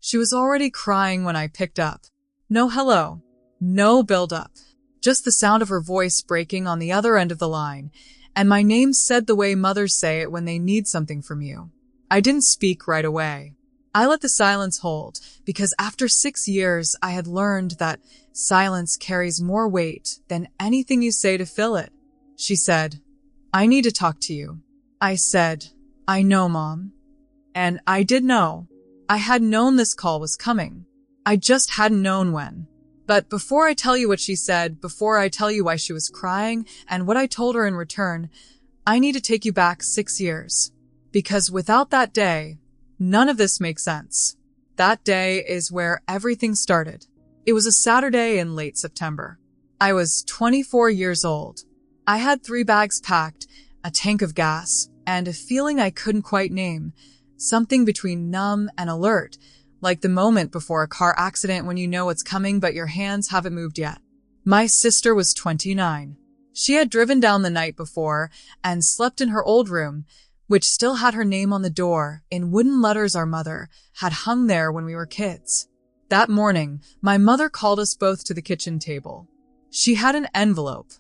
She was already crying when I picked up. No hello. No build-up. Just the sound of her voice breaking on the other end of the line, and my name said the way mothers say it when they need something from you. I didn't speak right away. I let the silence hold, because after 6 years, I had learned that silence carries more weight than anything you say to fill it. She said, "I need to talk to you." I said, "I know, Mom." And I did know. I had known this call was coming. I just hadn't known when. But before I tell you what she said, before I tell you why she was crying and what I told her in return, I need to take you back 6 years. Because without that day, none of this makes sense. That day is where everything started. It was a Saturday in late September. I was 24 years old. I had 3 bags packed, a tank of gas, and a feeling I couldn't quite name, something between numb and alert, like the moment before a car accident when you know it's coming but your hands haven't moved yet. My sister was 29. She had driven down the night before and slept in her old room, which still had her name on the door in wooden letters our mother had hung there when we were kids. That morning, my mother called us both to the kitchen table. She had an envelope.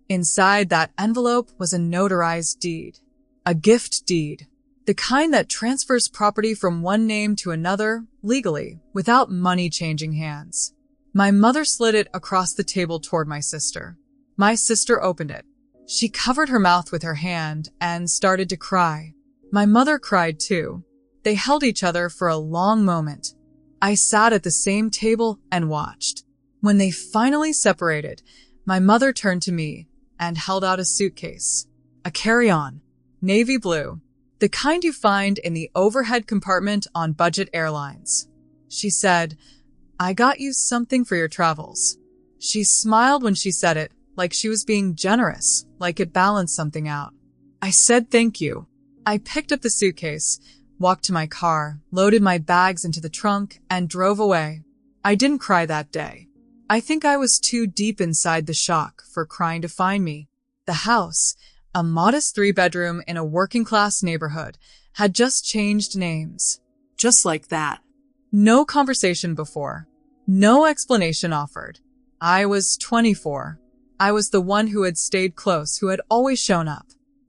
Inside that envelope was a notarized deed. A gift deed. The kind that transfers property from one name to another legally, without money changing hands. My mother slid it across the table toward my sister. My sister opened it. She covered her mouth with her hand and started to cry. My mother cried too. They held each other for a long moment. I sat at the same table and watched. When they finally separated, my mother turned to me and held out a suitcase. A carry-on. Navy blue. The kind you find in the overhead compartment on budget airlines. She said, "I got you something for your travels." She smiled when she said it, like she was being generous, like it balanced something out. I said thank you. I picked up the suitcase, walked to my car, loaded my bags into the trunk, and drove away. I didn't cry that day. I think I was too deep inside the shock for crying to find me. The house, a modest 3-bedroom in a working-class neighborhood, had just changed names. Just like that. No conversation before. No explanation offered. I was 24. I was the one who had stayed close, who had always shown up.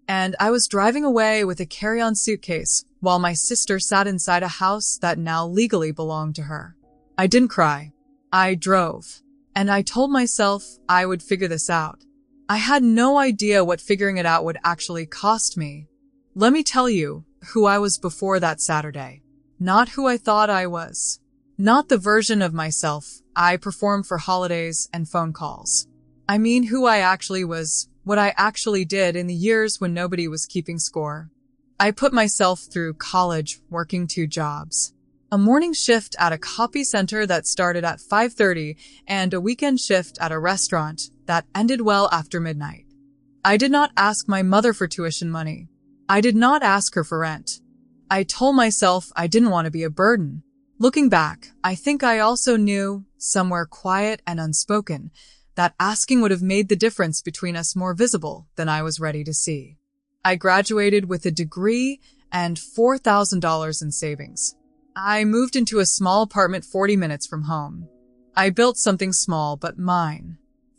And I was driving away with a carry-on suitcase while my sister sat inside a house that now legally belonged to her. I didn't cry. I drove. And I told myself I would figure this out. I had no idea what figuring it out would actually cost me. Let me tell you who I was before that Saturday. Not who I thought I was. Not the version of myself I performed for holidays and phone calls. I mean who I actually was, what I actually did in the years when nobody was keeping score. I put myself through college working 2 jobs. A morning shift at a copy center that started at 5:30 and a weekend shift at a restaurant that ended well after midnight. I did not ask my mother for tuition money. I did not ask her for rent. I told myself I didn't want to be a burden. Looking back, I think I also knew, somewhere quiet and unspoken, that asking would have made the difference between us more visible than I was ready to see. I graduated with a degree and $4,000 in savings. I moved into a small apartment 40 minutes from home. I built something small but mine.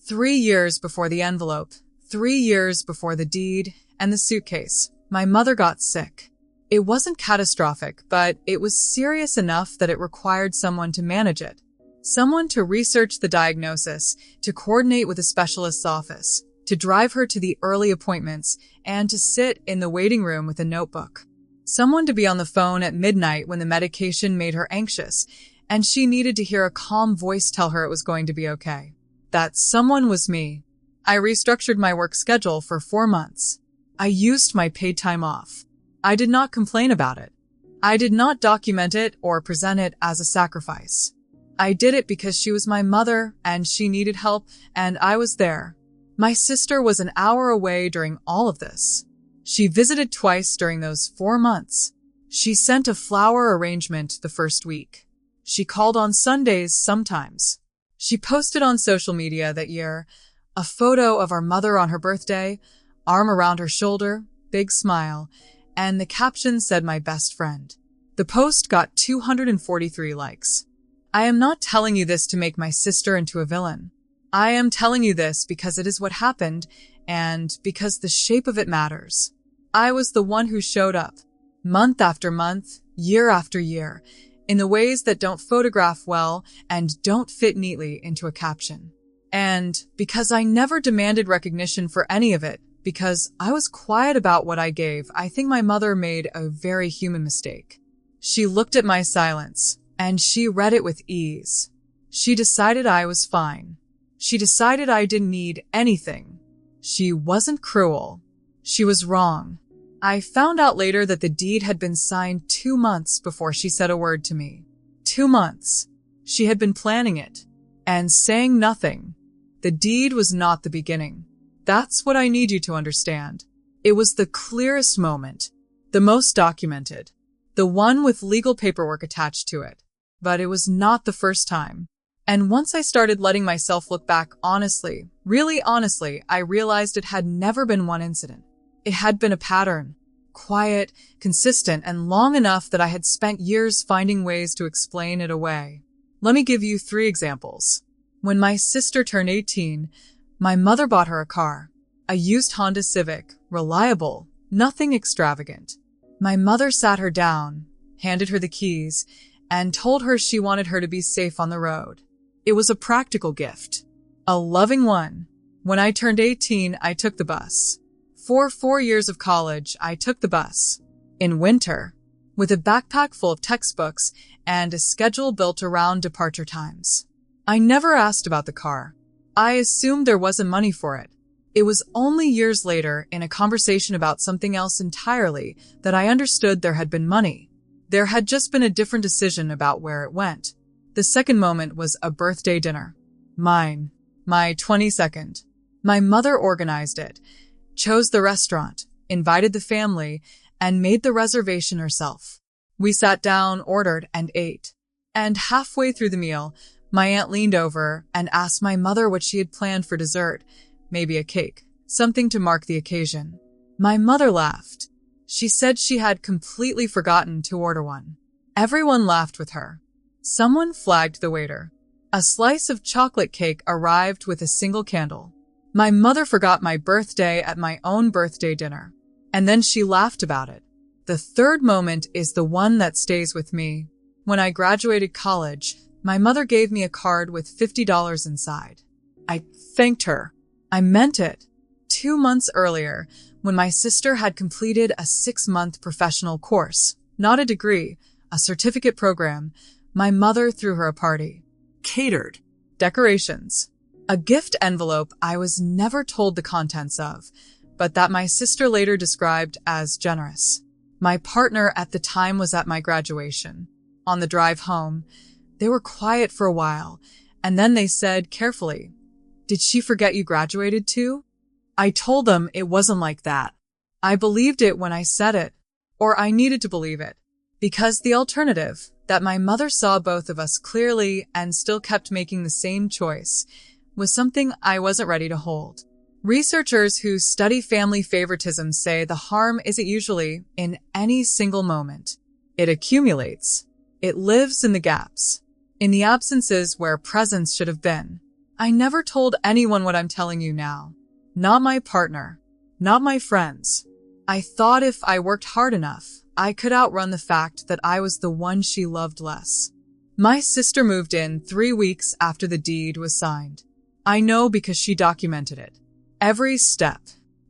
3 years before the envelope, 3 years before the deed and the suitcase, my mother got sick. It wasn't catastrophic, but it was serious enough that it required someone to manage it. Someone to research the diagnosis, to coordinate with a specialist's office, to drive her to the early appointments, and to sit in the waiting room with a notebook. Someone to be on the phone at midnight when the medication made her anxious, and she needed to hear a calm voice tell her it was going to be okay. That someone was me. I restructured my work schedule for 4 months. I used my paid time off. I did not complain about it. I did not document it or present it as a sacrifice. I did it because she was my mother and she needed help, and I was there. My sister was an hour away during all of this. She visited twice during those 4 months. She sent a flower arrangement the first week. She called on Sundays sometimes. She posted on social media that year a photo of our mother on her birthday, arm around her shoulder, big smile, and the caption said, "My best friend." The post got 243 likes. I am not telling you this to make my sister into a villain. I am telling you this because it is what happened and because the shape of it matters. I was the one who showed up, month after month, year after year, in the ways that don't photograph well and don't fit neatly into a caption. And because I never demanded recognition for any of it, because I was quiet about what I gave, I think my mother made a very human mistake. She looked at my silence, and she read it with ease. She decided I was fine. She decided I didn't need anything. She wasn't cruel. She was wrong. I found out later that the deed had been signed 2 months before she said a word to me. 2 months. She had been planning it and saying nothing. The deed was not the beginning. That's what I need you to understand. It was the clearest moment, the most documented, the one with legal paperwork attached to it. But it was not the first time. And once I started letting myself look back honestly, really honestly, I realized it had never been one incident. It had been a pattern, quiet, consistent, and long enough that I had spent years finding ways to explain it away. Let me give you 3 examples. When my sister turned 18, my mother bought her a car, a used Honda Civic, reliable, nothing extravagant. My mother sat her down, handed her the keys, and told her she wanted her to be safe on the road. It was a practical gift, a loving one. When I turned 18, I took the bus. For 4 years of college, I took the bus. In winter, with a backpack full of textbooks and a schedule built around departure times. I never asked about the car. I assumed there wasn't money for it. It was only years later, in a conversation about something else entirely, that I understood there had been money. There had just been a different decision about where it went. The second moment was a birthday dinner. Mine. My 22nd. My mother organized it, chose the restaurant, invited the family, and made the reservation herself. We sat down, ordered, and ate. And halfway through the meal, my aunt leaned over and asked my mother what she had planned for dessert, maybe a cake, something to mark the occasion. My mother laughed. She said she had completely forgotten to order one. Everyone laughed with her. Someone flagged the waiter. A slice of chocolate cake arrived with a single candle. My mother forgot my birthday at my own birthday dinner, and then she laughed about it. The third moment is the one that stays with me. When I graduated college, my mother gave me a card with $50 inside. I thanked her. I meant it. 2 months earlier, when my sister had completed a 6-month professional course, not a degree, a certificate program, my mother threw her a party. Catered. Decorations. A gift envelope I was never told the contents of, but that my sister later described as generous. My partner at the time was at my graduation. On the drive home, they were quiet for a while, and then they said carefully, "Did she forget you graduated too?" I told them it wasn't like that. I believed it when I said it, or I needed to believe it, because the alternative, that my mother saw both of us clearly and still kept making the same choice, was something I wasn't ready to hold. Researchers who study family favoritism say the harm isn't usually in any single moment. It accumulates. It lives in the gaps, in the absences where presence should have been. I never told anyone what I'm telling you now. Not my partner. Not my friends. I thought if I worked hard enough, I could outrun the fact that I was the one she loved less. My sister moved in 3 weeks after the deed was signed. I know because she documented it. Every step.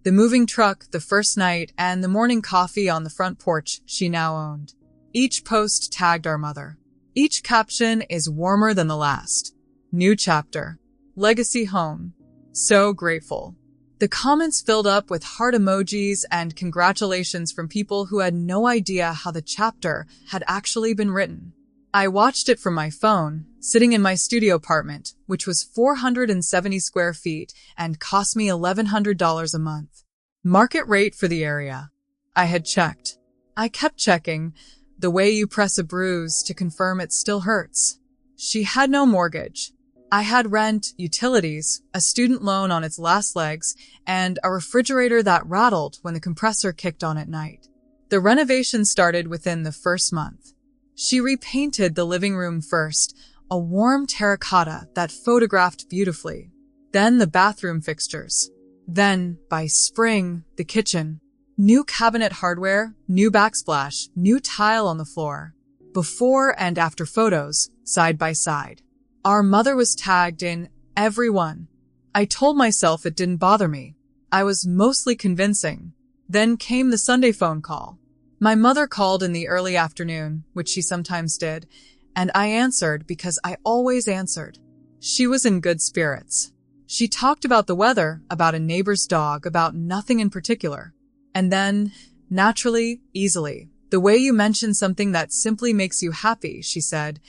The moving truck, the first night, and the morning coffee on the front porch she now owned. Each post tagged our mother. Each caption is warmer than the last. New chapter. Legacy home. So grateful. The comments filled up with heart emojis and congratulations from people who had no idea how the chapter had actually been written. I watched it from my phone, sitting in my studio apartment, which was 470 square feet and cost me $1,100 a month. Market rate for the area. I had checked. I kept checking, the way you press a bruise to confirm it still hurts. She had no mortgage. I had rent, utilities, a student loan on its last legs, and a refrigerator that rattled when the compressor kicked on at night. The renovation started within the first month. She repainted the living room first, a warm terracotta that photographed beautifully. Then the bathroom fixtures. Then, by spring, the kitchen. New cabinet hardware, new backsplash, new tile on the floor. Before and after photos, side by side. Our mother was tagged in every one. I told myself it didn't bother me. I was mostly convincing. Then came the Sunday phone call. My mother called in the early afternoon, which she sometimes did, and I answered because I always answered. She was in good spirits. She talked about the weather, about a neighbor's dog, about nothing in particular. And then, naturally, easily, the way you mention something that simply makes you happy, she said,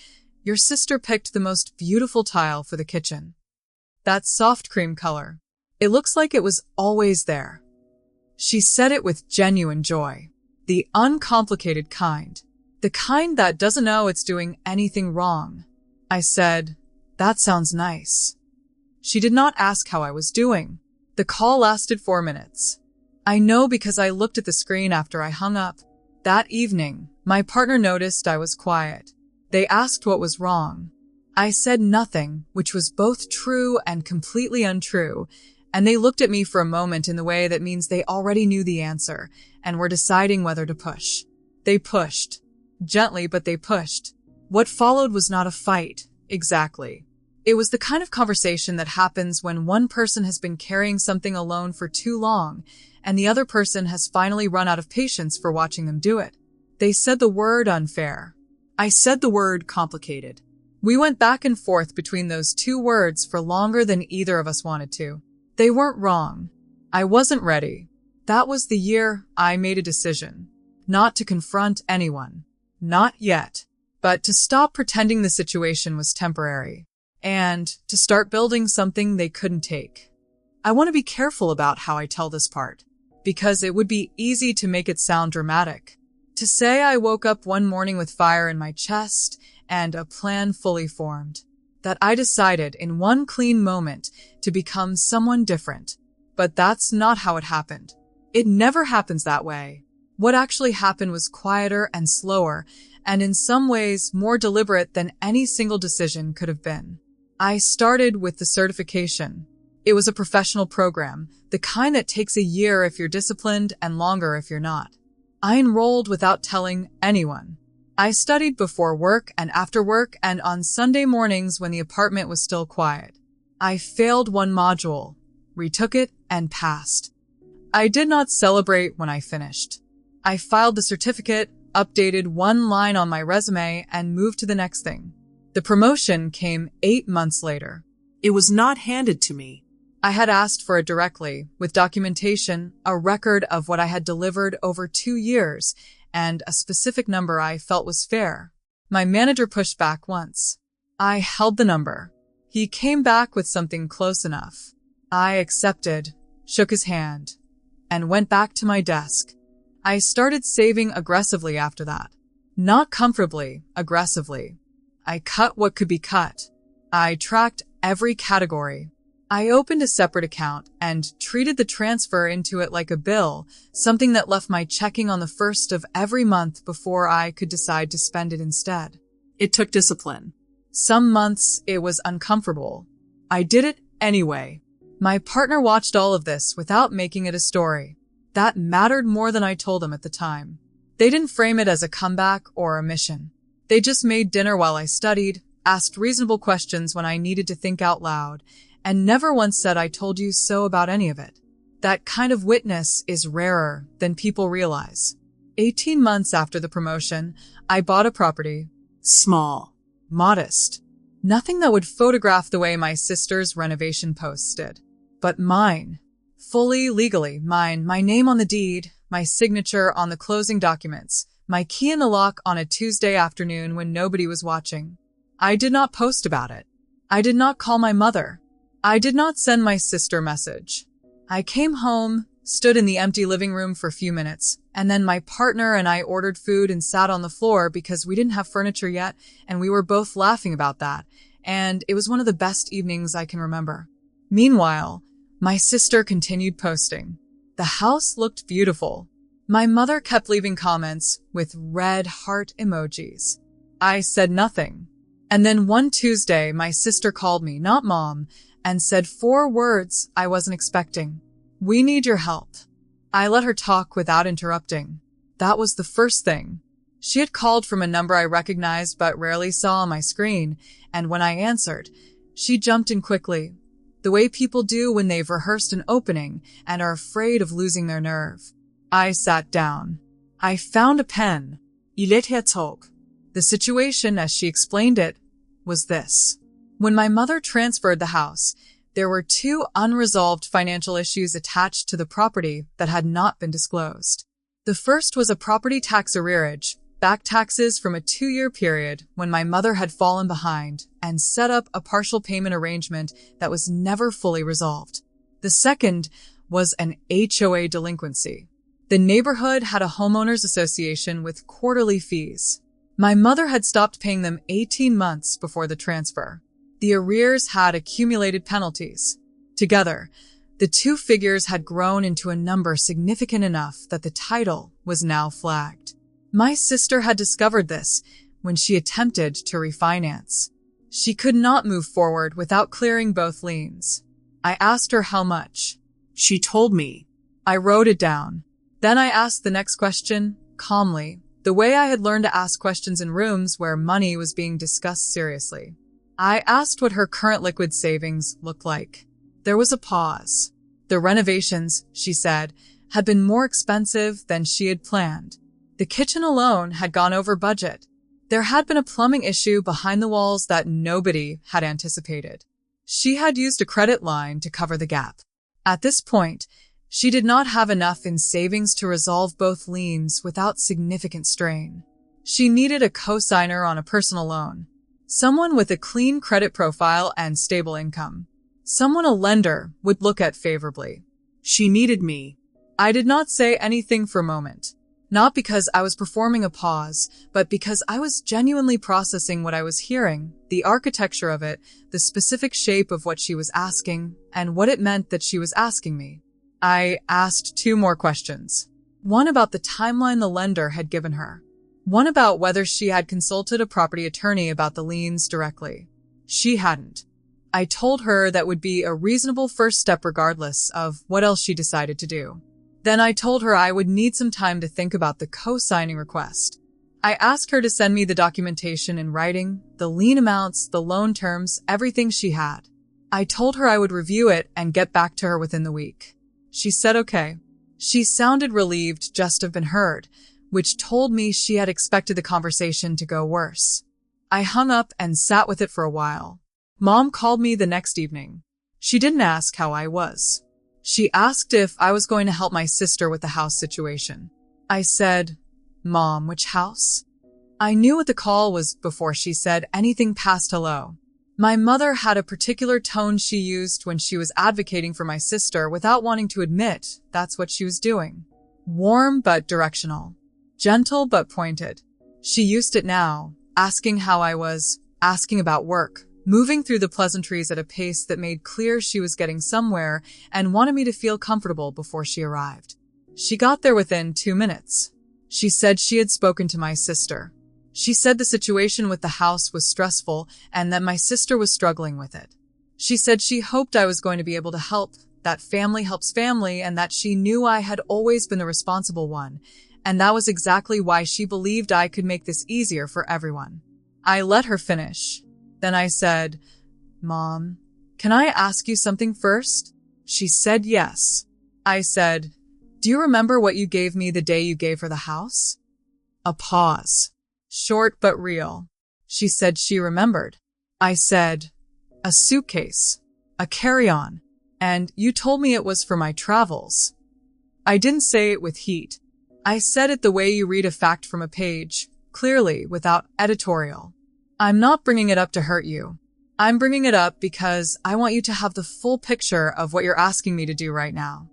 "Your sister picked the most beautiful tile for the kitchen. That soft cream color. It looks like it was always there." She said it with genuine joy. The uncomplicated kind. The kind that doesn't know it's doing anything wrong. I said, "That sounds nice." She did not ask how I was doing. The call lasted 4 minutes. I know because I looked at the screen after I hung up. That evening, my partner noticed I was quiet. They asked what was wrong. I said nothing, which was both true and completely untrue, and they looked at me for a moment in the way that means they already knew the answer and were deciding whether to push. They pushed. Gently, but they pushed. What followed was not a fight, exactly. It was the kind of conversation that happens when one person has been carrying something alone for too long, and the other person has finally run out of patience for watching them do it. They said the word unfair. I said the word complicated. We went back and forth between those two words for longer than either of us wanted to. They weren't wrong. I wasn't ready. That was the year I made a decision. Not to confront anyone. Not yet. But to stop pretending the situation was temporary. And to start building something they couldn't take. I want to be careful about how I tell this part, because it would be easy to make it sound dramatic. To say I woke up one morning with fire in my chest and a plan fully formed. That I decided in one clean moment to become someone different. But that's not how it happened. It never happens that way. What actually happened was quieter and slower, and in some ways more deliberate than any single decision could have been. I started with the certification. It was a professional program, the kind that takes a year if you're disciplined and longer if you're not. I enrolled without telling anyone. I studied before work and after work and on Sunday mornings when the apartment was still quiet. I failed one module, retook it, and passed. I did not celebrate when I finished. I filed the certificate, updated one line on my resume, and moved to the next thing. The promotion came 8 months later. It was not handed to me. I had asked for it directly, with documentation, a record of what I had delivered over 2 years, and a specific number I felt was fair. My manager pushed back once. I held the number. He came back with something close enough. I accepted, shook his hand, and went back to my desk. I started saving aggressively after that. Not comfortably, aggressively. I cut what could be cut. I tracked every category. I opened a separate account and treated the transfer into it like a bill, something that left my checking on the first of every month before I could decide to spend it instead. It took discipline. Some months it was uncomfortable. I did it anyway. My partner watched all of this without making it a story. That mattered more than I told him at the time. They didn't frame it as a comeback or a mission. They just made dinner while I studied, asked reasonable questions when I needed to think out loud, and never once said I told you so about any of it. That kind of witness is rarer than people realize. 18 months after the promotion, I bought a property. Small. Modest. Nothing that would photograph the way my sister's renovation posts did. But mine. Fully legally mine. My name on the deed, my signature on the closing documents, my key in the lock on a Tuesday afternoon when nobody was watching. I did not post about it. I did not call my mother. I did not send my sister a message. I came home, stood in the empty living room for a few minutes, and then my partner and I ordered food and sat on the floor because we didn't have furniture yet, and we were both laughing about that, and it was one of the best evenings I can remember. Meanwhile, my sister continued posting. The house looked beautiful. My mother kept leaving comments with red heart emojis. I said nothing. And then one Tuesday, my sister called me, not mom, and said 4 words I wasn't expecting. "We need your help." I let her talk without interrupting. That was the first thing. She had called from a number I recognized but rarely saw on my screen, and when I answered, she jumped in quickly, the way people do when they've rehearsed an opening and are afraid of losing their nerve. I sat down. I found a pen. Il était temps. The situation, as she explained it, was this. When my mother transferred the house, there were 2 unresolved financial issues attached to the property that had not been disclosed. The first was a property tax arrearage, back taxes from a 2-year period when my mother had fallen behind and set up a partial payment arrangement that was never fully resolved. The second was an HOA delinquency. The neighborhood had a homeowners association with quarterly fees. My mother had stopped paying them 18 months before the transfer. The arrears had accumulated penalties. Together, the 2 figures had grown into a number significant enough that the title was now flagged. My sister had discovered this when she attempted to refinance. She could not move forward without clearing both liens. I asked her how much. She told me. I wrote it down. Then I asked the next question, calmly, the way I had learned to ask questions in rooms where money was being discussed seriously. I asked what her current liquid savings looked like. There was a pause. The renovations, she said, had been more expensive than she had planned. The kitchen alone had gone over budget. There had been a plumbing issue behind the walls that nobody had anticipated. She had used a credit line to cover the gap. At this point, she did not have enough in savings to resolve both liens without significant strain. She needed a co-signer on a personal loan. Someone with a clean credit profile and stable income. Someone a lender would look at favorably. She needed me. I did not say anything for a moment. Not because I was performing a pause, but because I was genuinely processing what I was hearing, the architecture of it, the specific shape of what she was asking, and what it meant that she was asking me. I asked 2 more questions. One about the timeline the lender had given her. One about whether she had consulted a property attorney about the liens directly. She hadn't. I told her that would be a reasonable first step regardless of what else she decided to do. Then I told her I would need some time to think about the co-signing request. I asked her to send me the documentation in writing, the lien amounts, the loan terms, everything she had. I told her I would review it and get back to her within the week. She said okay. She sounded relieved just to have been heard, which told me she had expected the conversation to go worse. I hung up and sat with it for a while. Mom called me the next evening. She didn't ask how I was. She asked if I was going to help my sister with the house situation. I said, "Mom, which house?" I knew what the call was before she said anything past hello. My mother had a particular tone she used when she was advocating for my sister without wanting to admit that's what she was doing. Warm but directional. Gentle but pointed. She used it now, asking how I was, asking about work, moving through the pleasantries at a pace that made clear she was getting somewhere and wanted me to feel comfortable before she arrived. She got there within 2 minutes. She said she had spoken to my sister. She said the situation with the house was stressful and that my sister was struggling with it. She said she hoped I was going to be able to help, that family helps family, and that she knew I had always been the responsible one, and that was exactly why she believed I could make this easier for everyone. I let her finish. Then I said, "Mom, can I ask you something first?" She said yes. I said, "Do you remember what you gave me the day you gave her the house?" A pause. Short but real. She said she remembered. I said, "A suitcase. A carry-on. And you told me it was for my travels." I didn't say it with heat. I said it the way you read a fact from a page, clearly, without editorial. I'm not bringing it up to hurt you. I'm bringing it up because I want you to have the full picture of what you're asking me to do right now.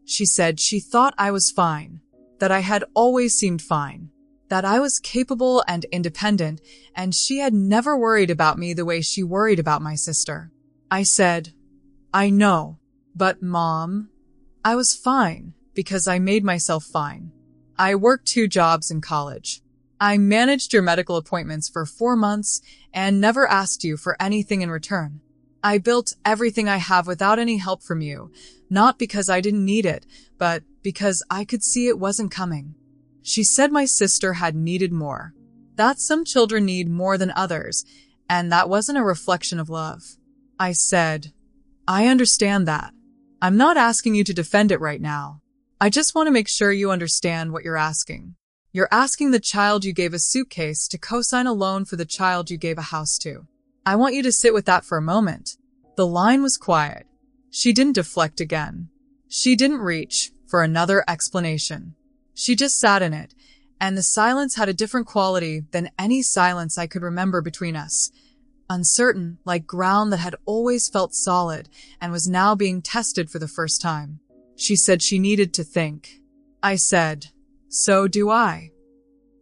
She said she thought I was fine, that I had always seemed fine, that I was capable and independent, and she had never worried about me the way she worried about my sister. I said, "I know, but Mom, I was fine because I made myself fine. I worked 2 jobs in college. I managed your medical appointments for 4 months and never asked you for anything in return. I built everything I have without any help from you, not because I didn't need it, but because I could see it wasn't coming. She said my sister had needed more. That some children need more than others, and that wasn't a reflection of love. I said, I understand that. I'm not asking you to defend it right now. I just want to make sure you understand what you're asking. You're asking the child you gave a suitcase to co-sign a loan for the child you gave a house to. I want you to sit with that for a moment. The line was quiet. She didn't deflect again. She didn't reach for another explanation. She just sat in it, and the silence had a different quality than any silence I could remember between us. Uncertain, like ground that had always felt solid and was now being tested for the first time. She said she needed to think. I said, so do I.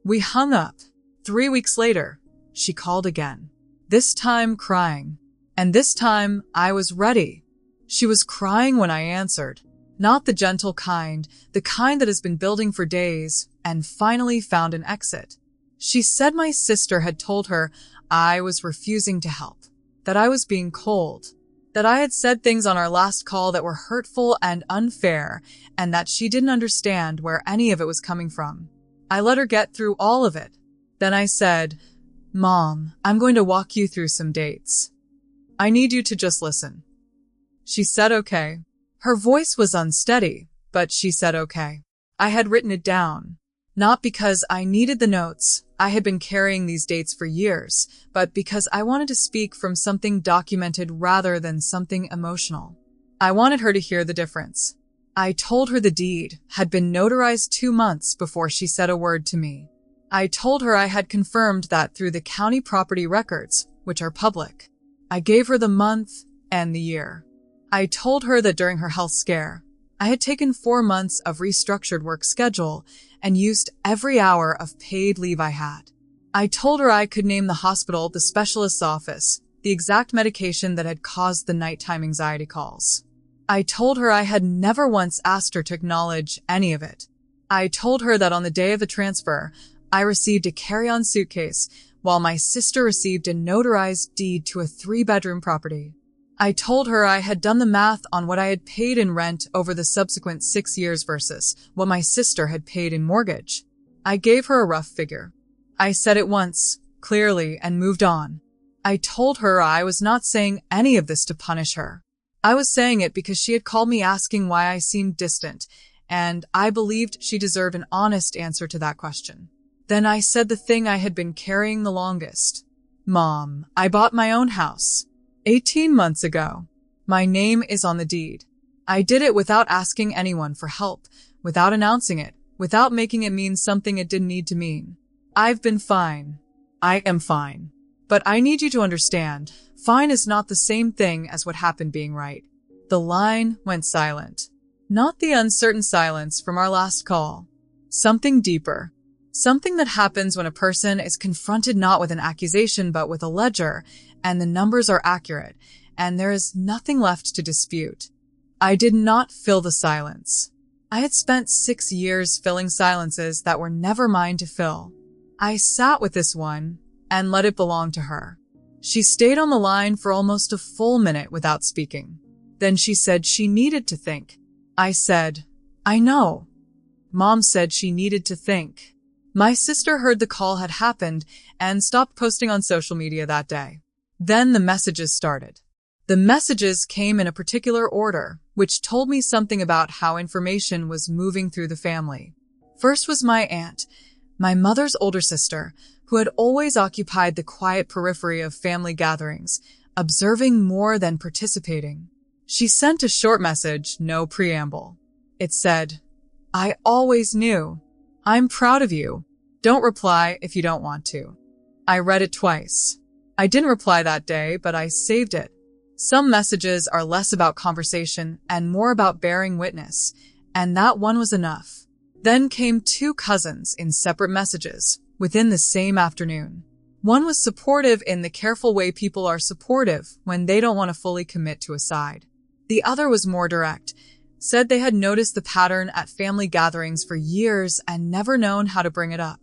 We hung up. 3 weeks later, she called again. This time crying. And this time, I was ready. She was crying when I answered. Not the gentle kind, the kind that has been building for days and finally found an exit. She said my sister had told her I was refusing to help, that I was being cold, that I had said things on our last call that were hurtful and unfair, and that she didn't understand where any of it was coming from. I let her get through all of it. Then I said, Mom, I'm going to walk you through some dates. I need you to just listen. She said okay. Her voice was unsteady, but she said okay. I had written it down. Not because I needed the notes. I had been carrying these dates for years, but because I wanted to speak from something documented rather than something emotional. I wanted her to hear the difference. I told her the deed had been notarized 2 months before she said a word to me. I told her I had confirmed that through the county property records, which are public. I gave her the month and the year. I told her that during her health scare, I had taken 4 months of restructured work schedule and used every hour of paid leave I had. I told her I could name the hospital, the specialist's office, the exact medication that had caused the nighttime anxiety calls. I told her I had never once asked her to acknowledge any of it. I told her that on the day of the transfer, I received a carry-on suitcase, while my sister received a notarized deed to a 3-bedroom property. I told her I had done the math on what I had paid in rent over the subsequent 6 years versus what my sister had paid in mortgage. I gave her a rough figure. I said it once, clearly, and moved on. I told her I was not saying any of this to punish her. I was saying it because she had called me asking why I seemed distant, and I believed she deserved an honest answer to that question. Then I said the thing I had been carrying the longest. Mom, I bought my own house. 18 months ago. My name is on the deed. I did it without asking anyone for help, without announcing it, without making it mean something it didn't need to mean. I've been fine. I am fine. But I need you to understand, fine is not the same thing as what happened being right. The line went silent. Not the uncertain silence from our last call. Something deeper. Something that happens when a person is confronted not with an accusation but with a ledger, and the numbers are accurate, and there is nothing left to dispute. I did not fill the silence. I had spent 6 years filling silences that were never mine to fill. I sat with this one and let it belong to her. She stayed on the line for almost a full minute without speaking. Then she said she needed to think. I said, I know. Mom said she needed to think. My sister heard the call had happened and stopped posting on social media that day. Then the messages started. The messages came in a particular order, which told me something about how information was moving through the family. First was my aunt, my mother's older sister, who had always occupied the quiet periphery of family gatherings, observing more than participating. She sent a short message, no preamble. It said, I always knew. I'm proud of you. Don't reply if you don't want to. I read it twice. I didn't reply that day, but I saved it. Some messages are less about conversation and more about bearing witness, and that one was enough. Then came 2 cousins in separate messages within the same afternoon. One was supportive in the careful way people are supportive when they don't want to fully commit to a side. The other was more direct, said they had noticed the pattern at family gatherings for years and never known how to bring it up.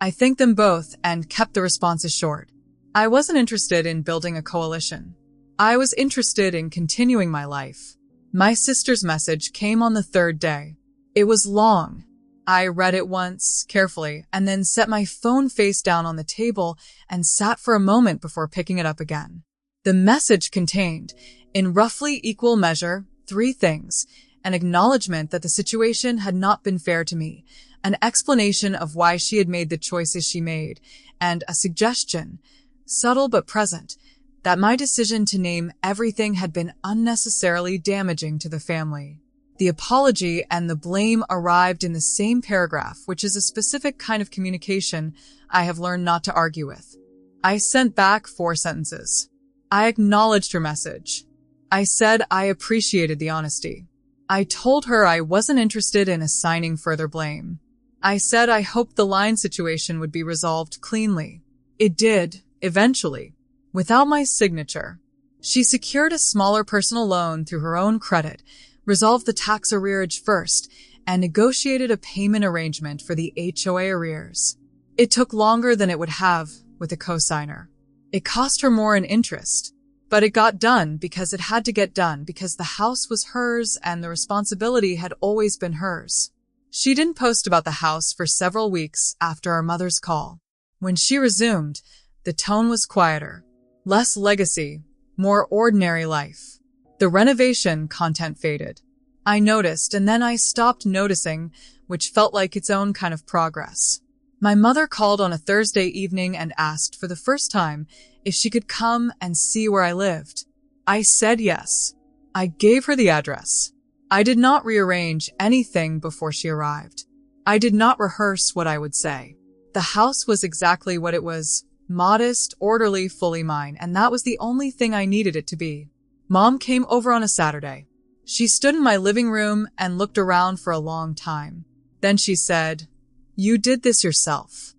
I thanked them both and kept the responses short. I wasn't interested in building a coalition. I was interested in continuing my life. My sister's message came on the third day. It was long. I read it once, carefully, and then set my phone face down on the table and sat for a moment before picking it up again. The message contained, in roughly equal measure, three things: an acknowledgement that the situation had not been fair to me, an explanation of why she had made the choices she made, and a suggestion, subtle but present, that my decision to name everything had been unnecessarily damaging to the family. The apology and the blame arrived in the same paragraph, which is a specific kind of communication I have learned not to argue with. I sent back 4 sentences. I acknowledged her message. I said I appreciated the honesty. I told her I wasn't interested in assigning further blame. I said I hoped the line situation would be resolved cleanly. It did, eventually, without my signature. She secured a smaller personal loan through her own credit, resolved the tax arrearage first, and negotiated a payment arrangement for the HOA arrears. It took longer than it would have with a cosigner. It cost her more in interest, but it got done because it had to get done because the house was hers and the responsibility had always been hers. She didn't post about the house for several weeks after our mother's call. When she resumed, the tone was quieter, less legacy, more ordinary life. The renovation content faded. I noticed, and then I stopped noticing, which felt like its own kind of progress. My mother called on a Thursday evening and asked for the first time if she could come and see where I lived. I said yes. I gave her the address. I did not rearrange anything before she arrived. I did not rehearse what I would say. The house was exactly what it was: modest, orderly, fully mine, and that was the only thing I needed it to be. Mom came over on a Saturday. She stood in my living room and looked around for a long time. Then she said, "You did this yourself."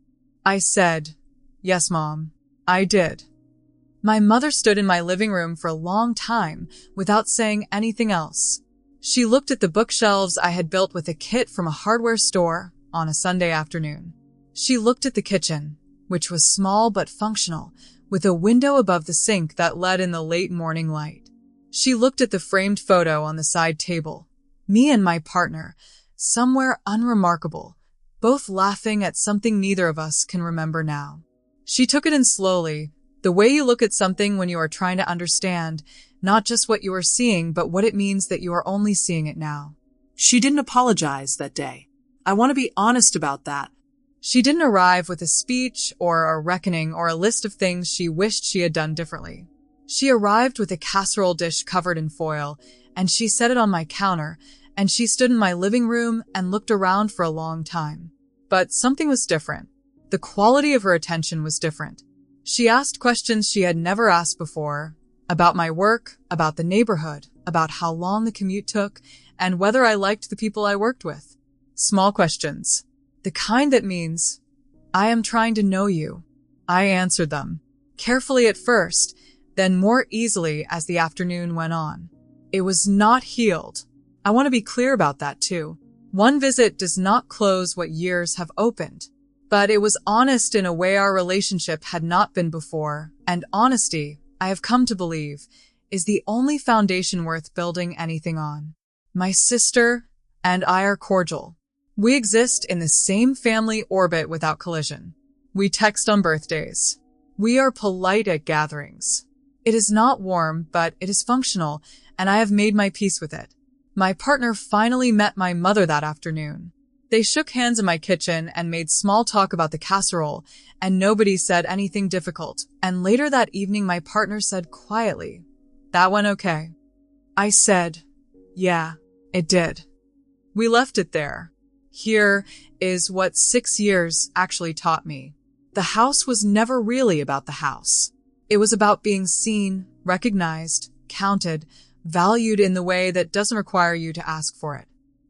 I said, "Yes, Mom, I did." My mother stood in my living room for a long time without saying anything else. She looked at the bookshelves I had built with a kit from a hardware store on a Sunday afternoon. She looked at the kitchen, which was small but functional, with a window above the sink that let in the late morning light. She looked at the framed photo on the side table, me and my partner, somewhere unremarkable, both laughing at something neither of us can remember now. She took it in slowly, the way you look at something when you are trying to understand, not just what you are seeing, but what it means that you are only seeing it now. She didn't apologize that day. I want to be honest about that. She didn't arrive with a speech or a reckoning or a list of things she wished she had done differently. She arrived with a casserole dish covered in foil, and she set it on my counter, and she stood in my living room and looked around for a long time. But something was different. The quality of her attention was different. She asked questions she had never asked before, about my work, about the neighborhood, about how long the commute took, and whether I liked the people I worked with. Small questions. The kind that means, "I am trying to know you." I answered them, carefully at first, then more easily as the afternoon went on. It was not healed. I want to be clear about that too. One visit does not close what years have opened. But it was honest in a way our relationship had not been before, and honesty, I have come to believe, is the only foundation worth building anything on. My sister and I are cordial. We exist in the same family orbit without collision. We text on birthdays. We are polite at gatherings. It is not warm, but it is functional, and I have made my peace with it. My partner finally met my mother that afternoon. They shook hands in my kitchen and made small talk about the casserole, and nobody said anything difficult. And later that evening, my partner said quietly, "That went okay." I said, "Yeah, it did." We left it there. Here is what 6 years actually taught me. The house was never really about the house. It was about being seen, recognized, counted, valued in the way that doesn't require you to ask for it.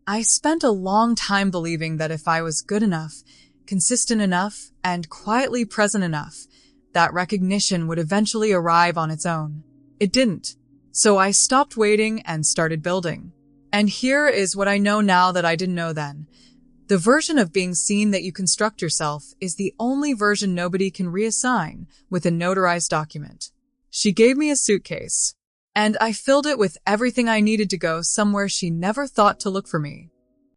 I spent a long time believing that if I was good enough, consistent enough, and quietly present enough, that recognition would eventually arrive on its own. It didn't. So I stopped waiting and started building. And here is what I know now that I didn't know then. The version of being seen that you construct yourself is the only version nobody can reassign with a notarized document. She gave me a suitcase, and I filled it with everything I needed to go somewhere she never thought to look for me.